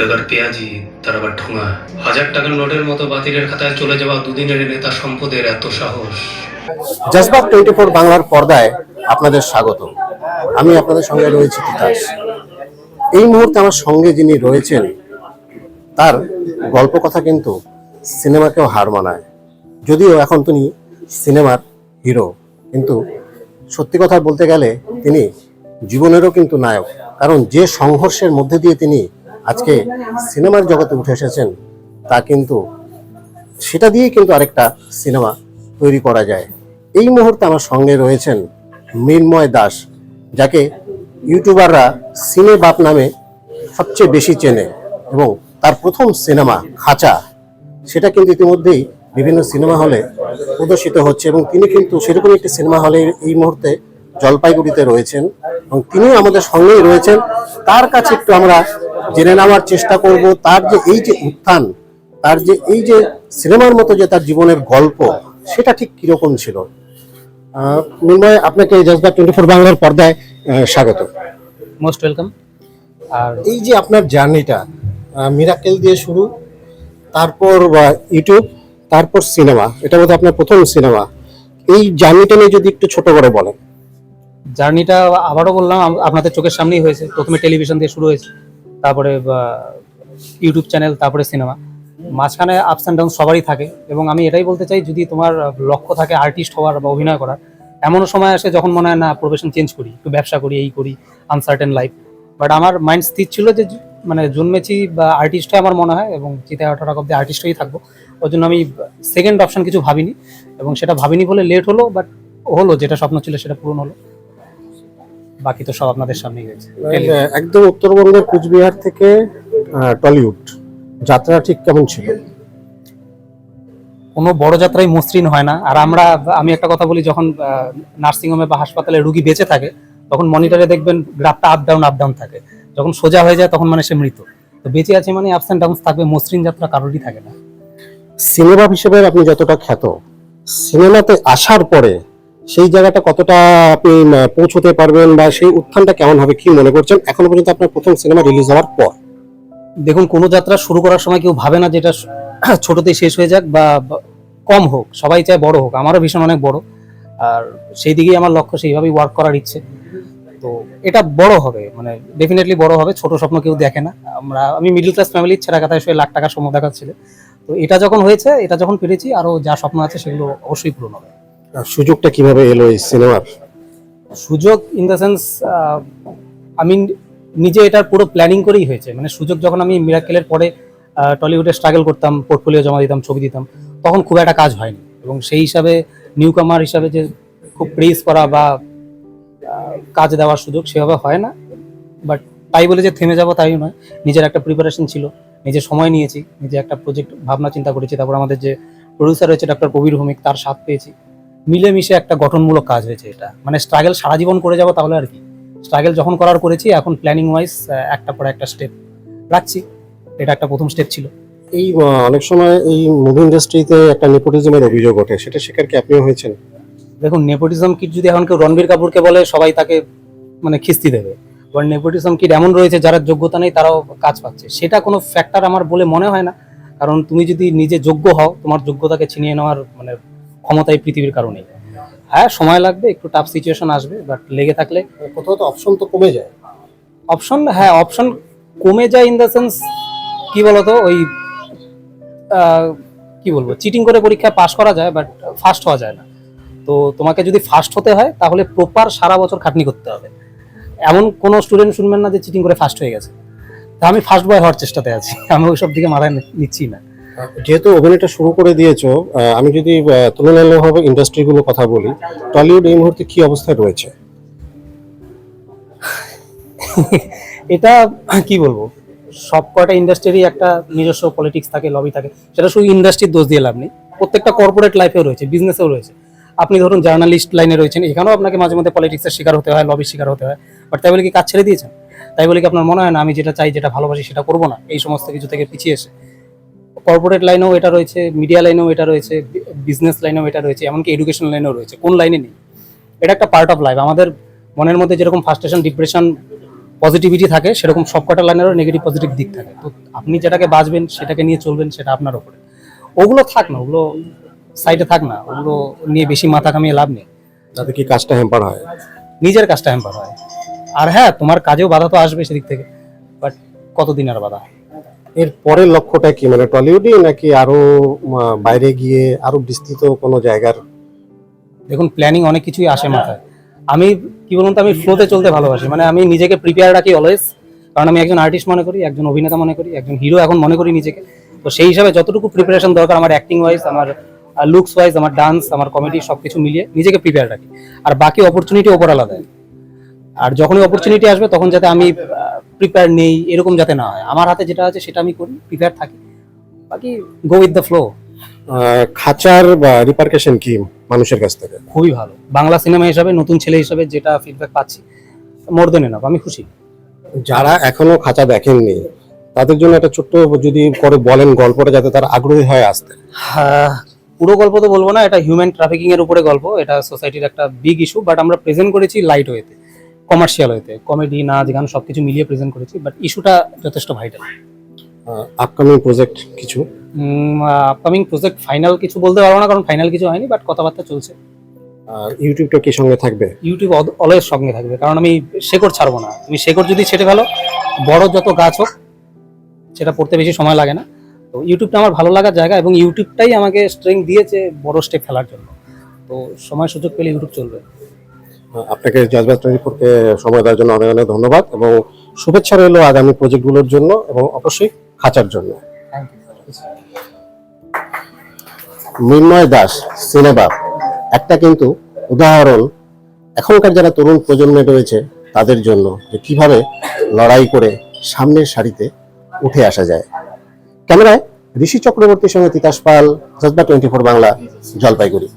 এবার পেঁয়াজি তার আবার ঠোঙা 1000 টাকার নোটের মতো বাতিলের খাতায় চলে যাওয়া দুদিনের নেতা সম্পদের এত সাহস। জজবাব 24 বাংলার পর্দায় আপনাদের স্বাগত। আমি আপনাদের সঙ্গে রয়েছি তিতাস। এই মুহূর্তে আমার সঙ্গে যিনি রয়েছেন তার গল্প কথা কিন্তু সিনেমাকেও হার মানায়। যদিও এখন তিনি সিনেমার হিরো, কিন্তু সত্যি কথা বলতে গেলে তিনি জীবনেরও কিন্তু নায়ক। কারণ যে সংঘর্ষের মধ্যে দিয়ে তিনি আজকে সিনেমার জগতে উঠে এসেছেন, তা কিন্তু সেটা দিয়েই কিন্তু আরেকটা সিনেমা তৈরি করা যায়। এই মুহূর্তে আমার সঙ্গে রয়েছেন মৃন্ময় দাস, যাকে ইউটিউবাররা সিনে বাপ নামে সবচেয়ে বেশি চেনে, এবং তার প্রথম সিনেমা খাঁচা, সেটা কিন্তু ইতিমধ্যেই বিভিন্ন সিনেমা হলে প্রদর্শিত হচ্ছে, এবং তিনি কিন্তু সেরকম একটি সিনেমা হলে এই মুহূর্তে জলপাইগুড়িতে রয়েছেন, এবং তিনিও আমাদের সঙ্গেই রয়েছেন। তার কাছে একটু আমরা জেনে নেওয়ার চেষ্টা করব তার যে এই যে উত্থান, তার যে এই যে সিনেমার মতো যে তার জীবনের গল্প, সেটা ঠিক কিরকম ছিল। মৃন্ময়, আপনাকে জজবাব 24 বাংলার পর্দায় স্বাগত। Most welcome. আর এই যে আপনার জার্নিটা মিরাকেল দিয়ে শুরু, তারপর ইউটিউব, তারপর সিনেমা, এটা বোধহয় আপনার প্রথম সিনেমা। এই জার্নিটা নিয়ে যদি একটু ছোট করে বলেন। জার্নিটা আবারও বললাম, আপনাদের চোখের সামনেই হয়েছে। প্রথমে টেলিভিশন দিয়ে শুরু হয়েছে, তারপরে ইউটিউব চ্যানেল, তারপরে সিনেমা। মাঝখানে আপস অ্যান্ড ডাউন সবারই থাকে, এবং আমি এটাই বলতে চাই, যদি তোমার লক্ষ্য থাকে আর্টিস্ট হওয়ার বা অভিনয় করার, এমনও সময় আসে যখন মনে হয় না প্রফেশন চেঞ্জ করি, একটু ব্যবসা করি, এই করি, আনসার্টেন লাইফ। বাট আমার মাইন্ড স্থির ছিল যে মানে জন্মেছি বা আর্টিস্ট হয়ে আমার মনে হয়, এবং চিতায় 18 অব্দি আর্টিস্ট হয়েই থাকবো। ওই জন্য আমি সেকেন্ড অপশন কিছু ভাবিনি, এবং সেটা ভাবিনি বলে লেট হলো, বাট হলো, যেটা স্বপ্ন ছিল সেটা পূরণ হলো। বাকি তো সব আপনাদের সামনেই হয়েছে। একদম উত্তরবঙ্গের কুচবিহার থেকে টলিউড যাত্রা ঠিক কেমন ছিল? কোনো বড় যাত্রাই মসৃণ হয় না। আর আমি একটা কথা বলি, যখন নার্সিংহোমে বা হাসপাতালে রুগী বেঁচে থাকে, তখন মনিটরে দেখবেন গ্রাফটা আপ ডাউন থাকে। যখন সোজা হয়ে যায় তখন মানে সে মৃত। তো বেঁচে আছে মানে আপস অ্যান্ড ডাউনস থাকবে, মসৃণ যাত্রা কারোরই থাকে না। সিনেমা হিসেবে আপনি যতটা খ্যাত, সিনেমাতে আসার পরে সেই জায়গাটা কতটা আপনি পৌঁছতে পারবেন, বা সেই উত্থানটা কেমন হবে, কি মনে করছেন এখনো পর্যন্ত আপনার প্রথম সিনেমা রিলিজ হওয়ার পর? দেখুন, কোনো যাত্রা শুরু করার সময় কেউ ভাবে না যেটা ছোটতেই শেষ হয়ে যাক বা কম হোক, সবাই চায় বড় হোক। আমারও ভীষণ অনেক বড়, আর সেই দিকেই আমার লক্ষ্য, সেইভাবেই ওয়ার্ক করার ইচ্ছে। তো এটা বড় হবে, মানে ডেফিনেটলি বড় হবে। ছোট স্বপ্ন কেউ দেখে না। আমি মিডল ক্লাস ফ্যামিলির ছেড়া কথায় শুয়ে লাখ টাকার স্বপ্ন দেখাচ্ছিল। তো এটা যখন হয়েছে, এটা যখন পেরেছি, আরো যা স্বপ্ন আছে সেগুলো অবশ্যই পূরণ হবে। সুযোগটা কিভাবে এলো এই সিনেমার? সুযোগ ইন দ্য সেন্স, আমি নিজে এটার পুরো প্ল্যানিং করেই হয়েছে। মানে সুযোগ যখন আমি মিরাকেলের পরে টলিউডে স্ট্রাগল করতাম, পোর্টফোলিও জমা দিতাম, ছবি দিতাম, তখন খুব একটা কাজ হয়নি। এবং সেই হিসাবে নিউ কামার হিসাবে যে খুব প্রেস করা বা কাজ দেওয়ার সুযোগ সেভাবে হয় না। বাট তাই বলে যে থেমে যাবো তাই নয়। নিজের একটা প্রিপারেশন ছিল, নিজে সময় নিয়েছি, নিজে একটা প্রজেক্ট ভাবনা চিন্তা করেছি। তারপর আমাদের যে প্রডিউসার রয়েছে ডক্টর কবির ভৌমিক, তার সাথ পেয়েছি, মিলেমিশে একটা গঠনমূলক কাজ হয়েছে। এটা মানে স্ট্রাগল সারা জীবন করে যাবো তাহলে আর কি। স্ট্রাগল যখন করেছি, এখন প্ল্যানিং ওয়াইজ একটা পর একটা স্টেপ রাখছি। এটা একটা প্রথম স্টেপ ছিল। এই অনেক সময় এই মুভি ইন্ডাস্ট্রিতে একটা নেপোটিজমের অভিযোগ ওঠে, সেটা শিকার কি আপনিও হয়েছেন? দেখুন, নেপোটিজম কিট যদি এখন কেউ রণবীর কাপুরকে বলে, সবাই তাকে মানে খিস্তি দেবে। বাট নেপোটিজম কিট এমন রয়েছে যারা যোগ্যতা নেই তারাও কাজ পাচ্ছে, সেটা কোনো ফ্যাক্টর আমার বলে মনে হয় না। কারণ তুমি যদি নিজে যোগ্য হও, তোমার যোগ্যতাকে ছিনিয়ে নেওয়ার মানে ক্ষমতা এই পৃথিবীর কারণেই। হ্যাঁ, সময় লাগবে, একটু টাফ সিচুয়েশন আসবে, বাট লেগে থাকলে কোথাও তো অপশন তো কমে যায়। অপশন কমে যায় ইন দ্য সেন্স, কি বলতো, ওই কি বলবো, চিটিং করে পরীক্ষা পাশ করা যায়, বাট ফার্স্ট হওয়া যায় না। তো তোমাকে যদি ফার্স্ট হতে হয়, তাহলে প্রপার সারা বছর খাটনি করতে হবে। এমন কোনো স্টুডেন্ট শুনবেন না যে চিটিং করে ফার্স্ট হয়ে গেছে। তা আমি ফার্স্ট বয় হওয়ার চেষ্টাতে আছি, আমি ওইসব দিকে মাথায় নিচ্ছি না। যেহেতু অভিনয়টা শুরু করে দিয়েছো, আমি যদি তুলনামূলকভাবে ইন্ডাস্ট্রিগুলোর কথা বলি, টলিউড এই মুহূর্তে কি অবস্থায় রয়েছে? এটা কি বলবো, সব কয়টা ইন্ডাস্ট্রিরই একটা নিজস্ব পলিটিক্স থাকে, লবি থাকে। সেটা শুধু ইন্ডাস্ট্রির দোষ দিয়ে লাভ নেই, প্রত্যেকটা কর্পোরেট লাইফেও রয়েছে, বিজনেসেও রয়েছে। আপনি ধরুন জার্নালিস্ট লাইনে রয়েছেন, এখানেও আপনাকে মাঝে মধ্যে পলিটিক্সের শিকার হতে হয়, লবির শিকার হতে হয়। বাট তাই বলে কি কাজ ছেড়ে দিয়েছেন? তাই বলে কি আপনার মনে হয় না আমি যেটা চাই, যেটা ভালোবাসি সেটা করবো না, এই সমস্ত কিছু থেকে পিছিয়ে এসে? কর্পোরেট লাইনেও এটা রয়েছে, মিডিয়া লাইনেও এটা রয়েছে, বিজনেস লাইনেও এটা রয়েছে, এমনকি এডুকেশন লাইনেও রয়েছে। কোন লাইনে নেই? এটা একটা পার্ট অফ লাইফ। আমাদের মনের মধ্যে যেরকম ফ্রাস্ট্রেশন, ডিপ্রেশন পজিটিভিটি থাকে, সেরকম সবকটা লাইনেরও নেগেটিভ পজিটিভ দিক থাকে। তো আপনি যেটাকে বাঁচবেন, সেটাকে নিয়ে চলবেন, সেটা আপনার উপরে। ওগুলো থাক না, ওগুলো সাইডে থাক না, ওগুলো নিয়ে বেশি মাথা কামিয়ে লাভ নেই। তাতে কি কাজটা হ্যাম্পার হয়? নিজের কাজটা হ্যাম্পার হয়। আর হ্যাঁ, তোমার কাজেও বাধা তো আসবে সেদিক থেকে, বাট কতদিন আর বাধা? এর পরের লক্ষ্যটা কি, মানে টলিউডে নাকি আরো বাইরে গিয়ে আরো বিস্তৃত কোনো জায়গার? দেখুন, প্ল্যানিং অনেক কিছুই আসে মাথায়। আমি কি বলুন তো, আমি ফ্লোতে চলতে ভালোবাসি, মানে আমি নিজেকে প্রিপেয়ার রাখি অলওয়েজ। কারণ আমি একজন আর্টিস্ট মনে করি, একজন অভিনেতা মনে করি, একজন হিরো এখন মনে করি নিজেকে। তো সেই হিসাবে যতটুকু প্রিপারেশন দরকার আমার অ্যাক্টিং ওয়াইজ, আমার লুকস ওয়াইজ, আমার ডান্স, আমার কমেডি সবকিছু মিলিয়ে নিজেকে প্রিপেয়ার রাখি। আর বাকি অপরচুনিটি ওপরওয়ালা দেয়। আর যখনই অপরচুনিটি আসবে তখন যাতে আমি প্রিপেয়ার নেই, এরকম যাতে না হয়। আমার হাতে যেটা আছে সেটা আমি করি, প্রিপেয়ার থাকি, বাকি গো উইথ দ্য ফ্লো। খাঁচার বা রিপারকেশন কি মানুষের কাছ থেকে? খুবই ভালো। বাংলা সিনেমা হিসাবে, নতুন ছেলে হিসাবে যেটা ফিডব্যাক পাচ্ছি, মোর দেন এনাফ, আমি খুশি। যারা এখনো খাঁচা দেখেননি তাদের জন্য একটা ছোট্ট যদি করে বলেন গল্পটা, যাতে তারা আগ্রহী হয় আসতে। পুরো গল্প তো বলবো না, এটা হিউম্যান ট্রাফিকিং এর উপরে গল্প। এটা সোসাইটির একটা বিগ ইস্যু, বাট আমরা প্রেজেন্ট করেছি লাইট ওয়েতে, কমার্শিয়াল ওয়েতে, কমেডি, নাচ, গান সবকিছু মিলিয়ে প্রেজেন্ট করেছি, বাট ইস্যুটা যথেষ্ট ভাইটাল। আপকামিং প্রজেক্ট কিছু? আপকামিং প্রজেক্ট ফাইনাল কিছু বলতে পারবো না, কারণ ফাইনাল কিছু হয়নি, বাট কথাবার্তা চলছে। ইউটিউবটা কি সঙ্গে থাকবে? ইউটিউব অলওয়েজ সঙ্গে থাকবে, কারণ আমি শেকড় ছাড়বো না। তুমি শেকড় যদি ছেড়ে ফেলো, বড় যত গাছ হোক, সেটা পড়তে বেশি সময় লাগে না। তো ইউটিউবটা আমার ভালো লাগার জায়গা, এবং ইউটিউবটাই আমাকে স্ট্রেংথ দিয়েছে বড় স্টেপ ফেলার জন্য। তো সময় সুযোগ পেলে ইউটিউব চলবে। আপনাকে জজবাস 24কে সময় দেওয়ার জন্য অনেক অনেক ধন্যবাদ, এবং শুভেচ্ছা রইল আগামী প্রজেক্টগুলোর জন্য, এবং অবশ্যই খাঁচার জন্য। Thank you. Mrinmoy Das cinema একটা কিন্তু উদাহরণ এখনকার যারা তরুণ প্রজন্মে রয়েছে তাদের জন্য, যে কিভাবে লড়াই করে সামনের সারিতে উঠে আসা যায়। ক্যামেরায় ঋষি চক্রবর্তীর সঙ্গে তিতাস পাল, জজবা 24 বাংলা, জলপাইগুড়ি।